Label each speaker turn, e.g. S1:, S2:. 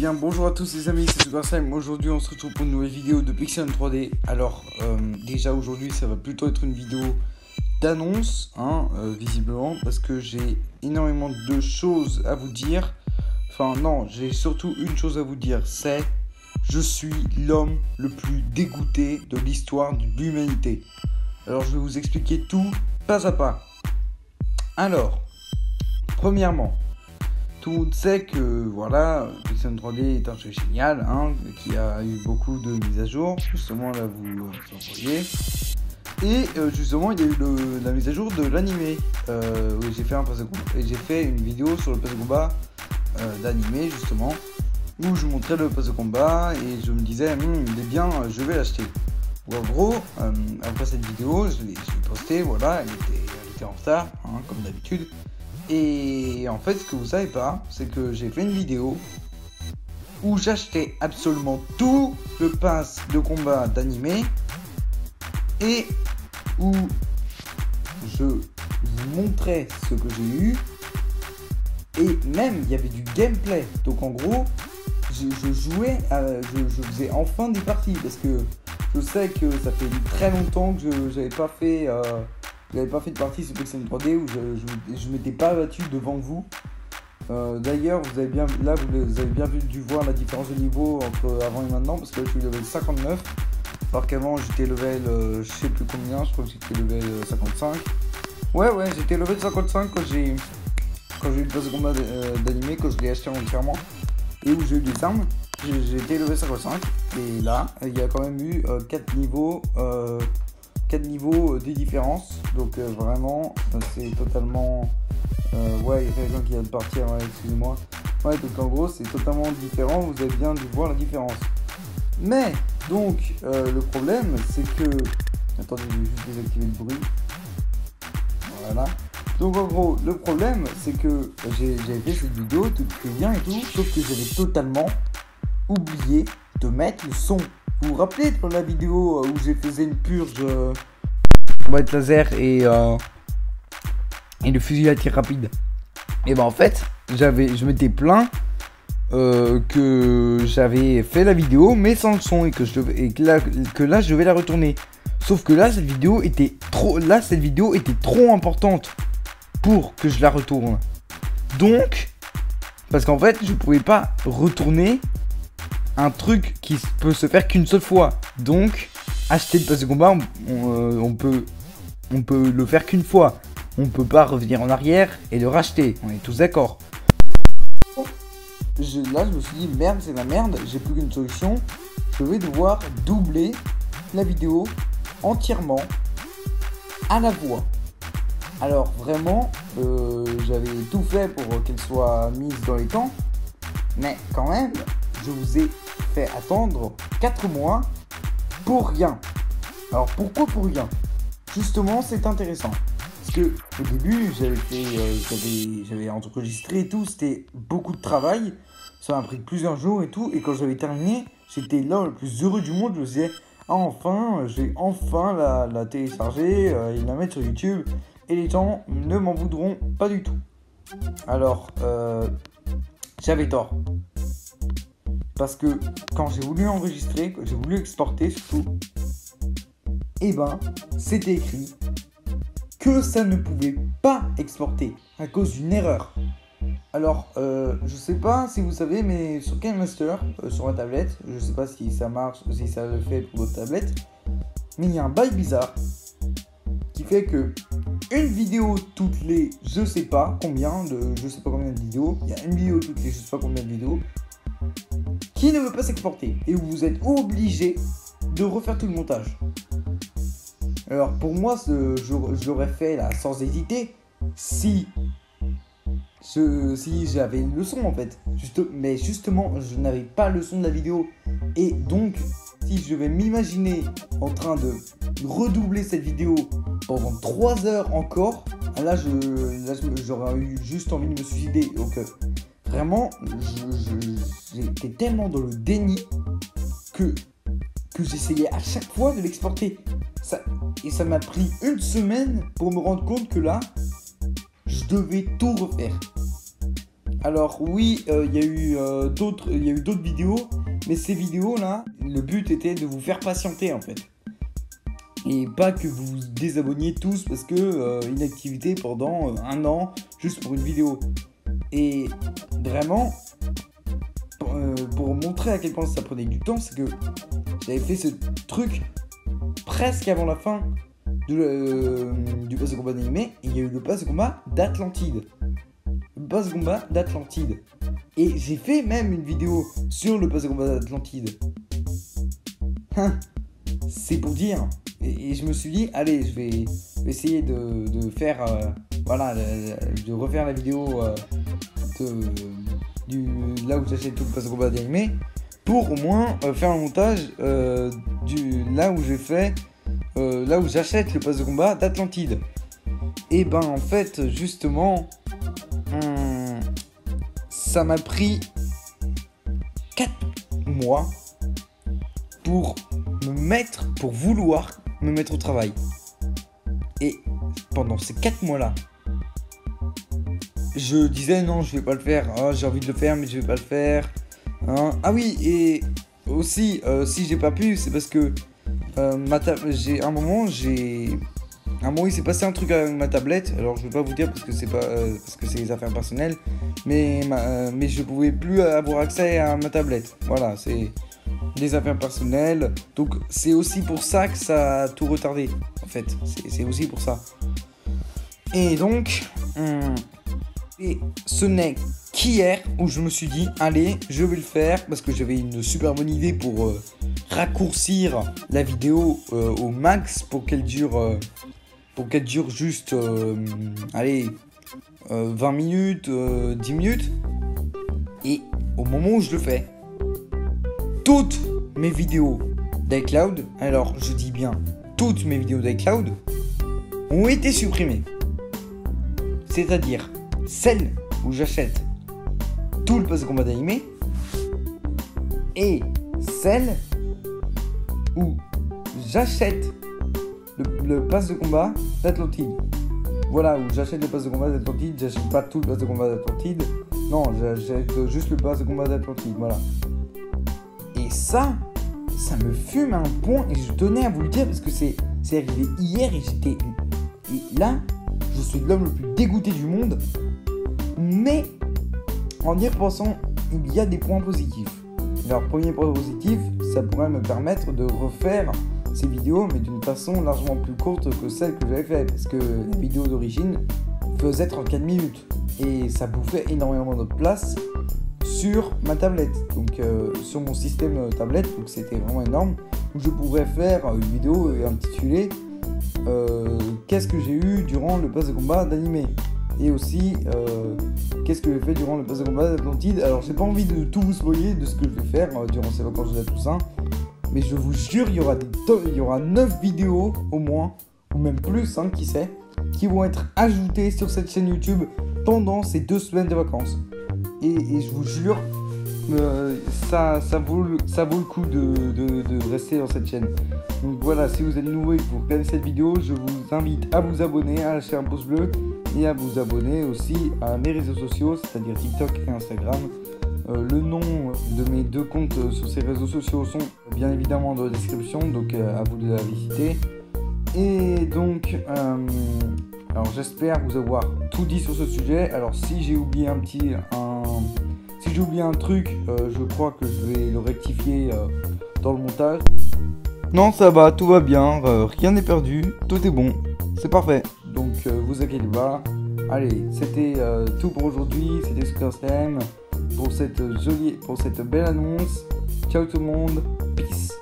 S1: bien, bonjour à tous les amis, c'est Super Slime. Aujourd'hui on se retrouve pour une nouvelle vidéo de Pixel 3D. Alors déjà aujourd'hui ça va plutôt être une vidéo d'annonce, visiblement, parce que j'ai énormément de choses à vous dire. Enfin non, j'ai surtout une chose à vous dire, c'est je suis l'homme le plus dégoûté de l'histoire de l'humanité. Alors je vais vous expliquer tout pas à pas. Alors, premièrement, tout le monde sait que voilà, Pixel 3D est un jeu génial, qui a eu beaucoup de mises à jour. Justement là vous voyez. Et justement il y a eu la mise à jour de l'animé. Où j'ai fait un pass de combat et j'ai fait une vidéo sur le pass de combat d'animé justement, où je montrais le pass de combat et je me disais il est bien, je vais l'acheter. En gros, après cette vidéo, je l'ai postée, voilà, elle était en retard, comme d'habitude. Et en fait, ce que vous savez pas, c'est que j'ai fait une vidéo où j'achetais absolument tout le pass de combat d'animé et où je vous montrais ce que j'ai eu et même il y avait du gameplay. Donc en gros, je jouais, je faisais enfin des parties parce que je sais que ça fait très longtemps que j'avais pas fait de partie sur Pixel 3D où je m'étais pas battu devant vous. D'ailleurs, vous avez bien dû voir la différence de niveau entre avant et maintenant, parce que là, je suis level 59, alors qu'avant j'étais level je sais plus combien, je crois que j'étais level 55. Ouais, j'étais level 55 quand j'ai eu le pass de combat d'animé, quand je l'ai acheté entièrement et où j'ai eu des armes. J'étais level 55 et là il y a quand même eu 4 niveaux de différence, donc vraiment c'est totalement ouais, il y a quelqu'un qui vient de partir, excusez-moi. Ouais, donc en gros c'est totalement différent, vous avez bien dû voir la différence. Mais donc le problème c'est que, attendez, je vais juste désactiver le bruit, voilà. Donc en gros le problème c'est que j'ai fait cette vidéo tout bien et tout, sauf que j'avais totalement oublié de mettre le son. Vous vous rappelez dans la vidéo où j'ai fait une purge combat laser et le fusil à tir rapide? Et ben en fait je m'étais plaint que j'avais fait la vidéo mais sans le son et que là je devais la retourner. Sauf que là cette vidéo était trop importante pour que je la retourne. Donc parce qu'en fait je pouvais pas retourner un truc qui peut se faire qu'une seule fois. Donc acheter le pass de combat, on peut le faire qu'une fois. On peut pas revenir en arrière et le racheter. On est tous d'accord. Là je me suis dit merde, c'est la merde, j'ai plus qu'une solution. Je vais devoir doubler la vidéo entièrement à la voix. Alors vraiment, j'avais tout fait pour qu'elle soit mise dans les temps. Mais quand même, je vous ai fait attendre 4 mois pour rien. Alors pourquoi pour rien? Justement, c'est intéressant. Parce que au début, j'avais enregistré et tout, c'était beaucoup de travail. Ça m'a pris plusieurs jours et tout. Et quand j'avais terminé, j'étais là le plus heureux du monde. Je me disais, enfin, j'ai enfin la télécharger et la mettre sur YouTube. Et les gens ne m'en voudront pas du tout. Alors, j'avais tort. Parce que quand j'ai voulu enregistrer, quand j'ai voulu exporter surtout, c'était écrit que ça ne pouvait pas exporter à cause d'une erreur. Alors, je sais pas si vous savez, mais sur KineMaster, sur ma tablette, je sais pas si ça marche, si ça le fait pour votre tablette, mais il y a un bail bizarre qui fait que une vidéo toutes les je sais pas combien de vidéos, il y a une vidéo toutes les je sais pas combien de vidéos qui ne veut pas s'exporter et où vous êtes obligé de refaire tout le montage. Alors pour moi, je l'aurais fait là sans hésiter si j'avais le son en fait. Mais justement, je n'avais pas le son de la vidéo. Et donc, si je vais m'imaginer en train de redoubler cette vidéo pendant 3 heures encore, là j'aurais eu juste envie de me suicider. Donc vraiment, j'étais tellement dans le déni que j'essayais à chaque fois de l'exporter. Et ça m'a pris une semaine pour me rendre compte que là, je devais tout refaire. Alors oui, il y a eu d'autres vidéos, mais ces vidéos là, le but était de vous faire patienter en fait. Et pas que vous vous désabonniez tous parce que inactivité pendant 1 an juste pour une vidéo. Et vraiment, pour montrer à quel point ça prenait du temps, c'est que j'avais fait ce truc presque avant la fin du pass de combat d'animé. Et il y a eu le pass de combat d'Atlantide. Le pass de combat d'Atlantide. Et j'ai fait même une vidéo sur le pass de combat d'Atlantide. C'est pour dire. Et je me suis dit, allez, je vais essayer de faire, voilà, de refaire la vidéo là où j'achète tout le pass de combat d'animé, pour au moins faire un montage là où j'achète le pass de combat d'Atlantide. Et ben en fait, justement, ça m'a pris 4 mois pour vouloir me mettre au travail. Et pendant ces 4 mois-là, je disais non, je vais pas le faire. J'ai envie de le faire, mais je vais pas le faire. Ah oui, et aussi, si j'ai pas pu, c'est parce que à un moment, il s'est passé un truc avec ma tablette. Alors je vais pas vous dire parce que c'est des affaires personnelles, mais je pouvais plus avoir accès à ma tablette. Voilà, c'est des affaires personnelles. Donc c'est aussi pour ça que ça a tout retardé. En fait, c'est aussi pour ça. Et donc, et ce n'est qu'hier où je me suis dit, allez, je vais le faire parce que j'avais une super bonne idée pour raccourcir la vidéo au max pour qu'elle dure juste, allez, 20 minutes, 10 minutes. Et au moment où je le fais, toutes mes vidéos d'iCloud, alors je dis bien toutes mes vidéos d'iCloud, ont été supprimées. C'est-à-dire celles où j'achète tout le pass de combat d'animé et celles où j'achète le pass de combat d'Atlantide. Voilà, où j'achète le pass de combat d'Atlantide, j'achète pas tout le pass de combat d'Atlantide. Non, j'achète juste le pass de combat d'Atlantide, voilà. Et ça me fume à un point et je tenais à vous le dire parce que c'est arrivé hier et là, je suis l'homme le plus dégoûté du monde. Mais en y repensant, il y a des points positifs. Alors, premier point positif, ça pourrait me permettre de refaire ces vidéos, mais d'une façon largement plus courte que celle que j'avais faite, parce que la vidéo d'origine faisait 34 minutes et ça bouffait énormément de place sur ma tablette, donc sur mon système tablette, donc c'était vraiment énorme. Où je pourrais faire une vidéo intitulée qu'est-ce que j'ai eu durant le pass de combat d'animé, et aussi qu'est-ce que j'ai fait durant le pass de combat d'Atlantide. Alors j'ai pas envie de tout vous spoiler de ce que je vais faire durant ces vacances de la Toussaint, mais je vous jure, il y aura 9 vidéos au moins, ou même plus, qui sait, qui vont être ajoutées sur cette chaîne YouTube pendant ces 2 semaines de vacances. Et je vous jure, ça vaut le coup de rester dans cette chaîne. Donc voilà, si vous êtes nouveau et que vous regardez cette vidéo, je vous invite à vous abonner, à lâcher un pouce bleu et à vous abonner aussi à mes réseaux sociaux, c'est-à-dire TikTok et Instagram. Le nom de mes 2 comptes sur ces réseaux sociaux sont bien évidemment dans la description, donc à vous de la visiter. Et donc, alors j'espère vous avoir tout dit sur ce sujet. Alors si j'ai oublié un truc, je crois que je vais le rectifier dans le montage. Non, ça va, tout va bien, rien n'est perdu, tout est bon, c'est parfait. Donc vous inquiétez pas. Allez, c'était tout pour aujourd'hui, c'était Super Slam pour cette belle annonce. Ciao tout le monde, peace.